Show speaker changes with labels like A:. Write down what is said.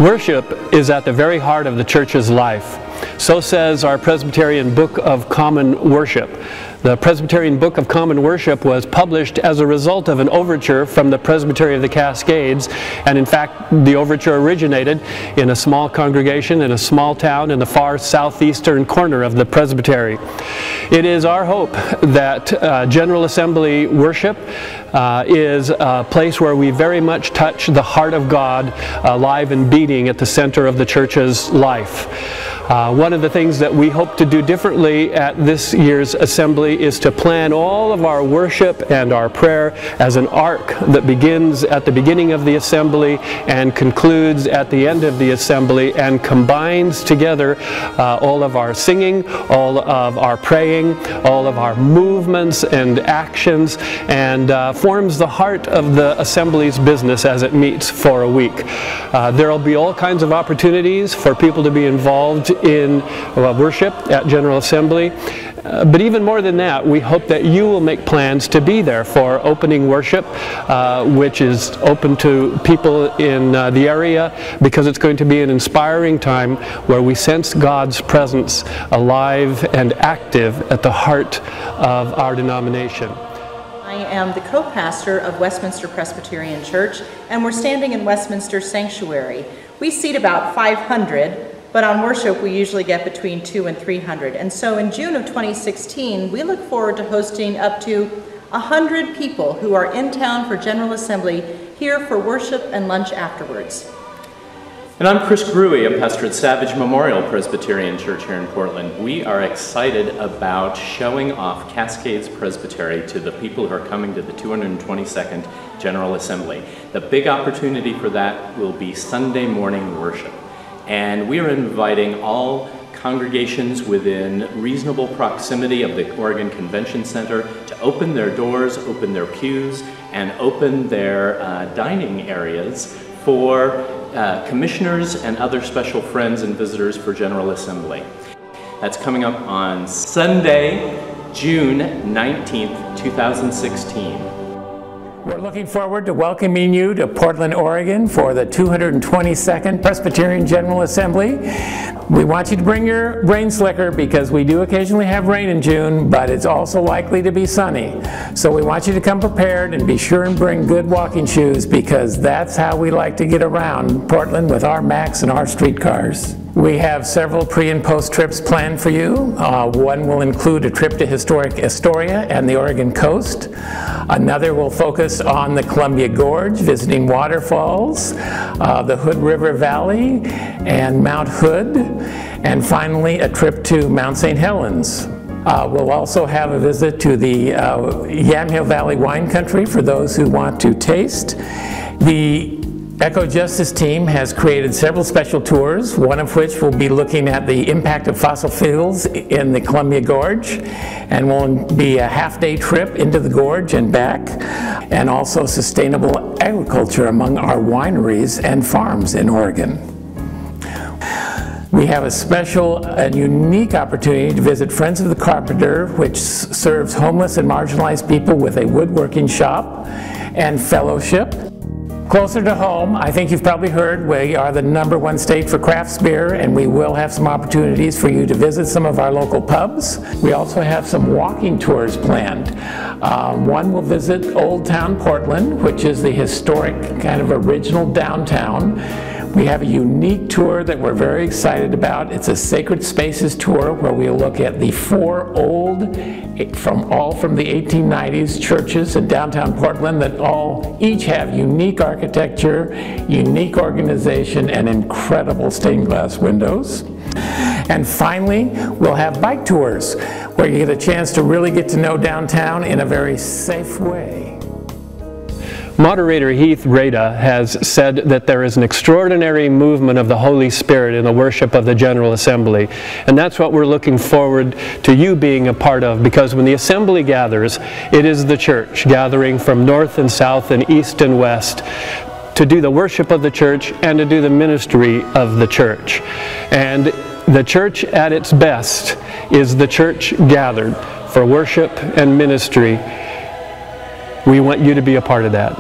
A: Worship is at the very heart of the church's life. So says our Presbyterian Book of Common Worship. The Presbyterian Book of Common Worship was published as a result of an overture from the Presbytery of the Cascades, and in fact the overture originated in a small congregation in a small town in the far southeastern corner of the presbytery. It is our hope that General Assembly worship is a place where we very much touch the heart of God alive and beating at the center of the church's life. One of the things that we hope to do differently at this year's assembly is to plan all of our worship and our prayer as an arc that begins at the beginning of the assembly and concludes at the end of the assembly, and combines together all of our singing, all of our praying, all of our movements and actions, and forms the heart of the assembly's business as it meets for a week. There will be all kinds of opportunities for people to be involved in worship at General Assembly. But even more than that, we hope that you will make plans to be there for opening worship, which is open to people in the area, because it's going to be an inspiring time where we sense God's presence alive and active at the heart of our denomination.
B: I am the co-pastor of Westminster Presbyterian Church, and we're standing in Westminster Sanctuary. We seat about 500. But on worship, we usually get between 200 and 300. And so in June of 2016, we look forward to hosting up to 100 people who are in town for General Assembly here for worship and lunch afterwards.
C: And I'm Chris Gruey. I'm pastor at Savage Memorial Presbyterian Church here in Portland. We are excited about showing off Cascades Presbytery to the people who are coming to the 222nd General Assembly. The big opportunity for that will be Sunday morning worship. And we are inviting all congregations within reasonable proximity of the Oregon Convention Center to open their doors, open their pews, and open their dining areas for commissioners and other special friends and visitors for General Assembly. That's coming up on Sunday, June 19th, 2016.
D: We're looking forward to welcoming you to Portland, Oregon for the 222nd Presbyterian General Assembly. We want you to bring your rain slicker because we do occasionally have rain in June, but it's also likely to be sunny. So we want you to come prepared and be sure and bring good walking shoes, because that's how we like to get around Portland with our Macs and our streetcars. We have several pre- and post trips planned for you. One will include a trip to historic Astoria and the Oregon coast. Another will focus on the Columbia Gorge, visiting waterfalls, the Hood River Valley, and Mount Hood. And finally, a trip to Mount St. Helens. We'll also have a visit to the Yamhill Valley wine country for those who want to taste. The Eco Justice team has created several special tours, one of which will be looking at the impact of fossil fuels in the Columbia Gorge, and will be a half-day trip into the gorge and back, and also sustainable agriculture among our wineries and farms in Oregon. We have a special and unique opportunity to visit Friends of the Carpenter, which serves homeless and marginalized people with a woodworking shop and fellowship. Closer to home, I think you've probably heard we are the #1 state for crafts beer, and we will have some opportunities for you to visit some of our local pubs. We also have some walking tours planned. One will visit Old Town Portland, which is the historic kind of original downtown. We have a unique tour that we're very excited about. It's a Sacred Spaces tour where we'll look at the 4 old, from the 1890s churches in downtown Portland that each have unique architecture, unique organization, and incredible stained glass windows. And finally, we'll have bike tours where you get a chance to really get to know downtown in a very safe way.
A: Moderator Heath Rada has said that there is an extraordinary movement of the Holy Spirit in the worship of the General Assembly. And that's what we're looking forward to you being a part of, because when the assembly gathers, it is the church gathering from north and south and east and west to do the worship of the church and to do the ministry of the church. And the church at its best is the church gathered for worship and ministry. We want you to be a part of that.